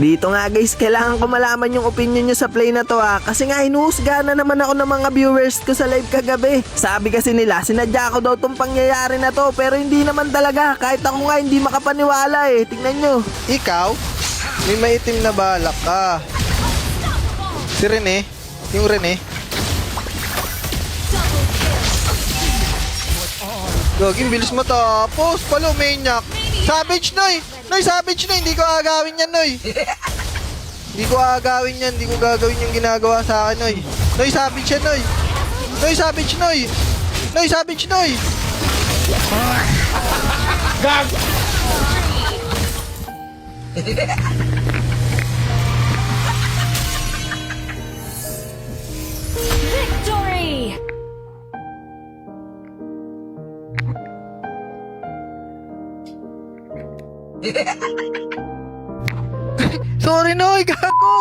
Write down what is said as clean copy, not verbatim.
Dito nga guys, kailangan ko malaman yung opinion nyo sa play na to kasi nga hinuhusga na naman ako ng mga viewers ko sa live kagabi. Sabi kasi nila, sinadya ko daw tong pangyayari na to, pero hindi naman talaga. Kahit ako nga hindi makapaniwala Tingnan nyo. Ikaw? May maitim na balak ka. Si Rene? Yung Rene? Gagi, bilis matapos. Palo, maniac. Savage, Noy! Noy, savage, Noy! Hindi ko agawin yan, Noy! Hindi ko agawin yan. Hindi ko gagawin yung ginagawa sa akin, Noy. Noy, savage yan, Noy! Noy, savage, Noy! Noy, savage, Noy! Gag! Victory! Sorry, Noy! Gago!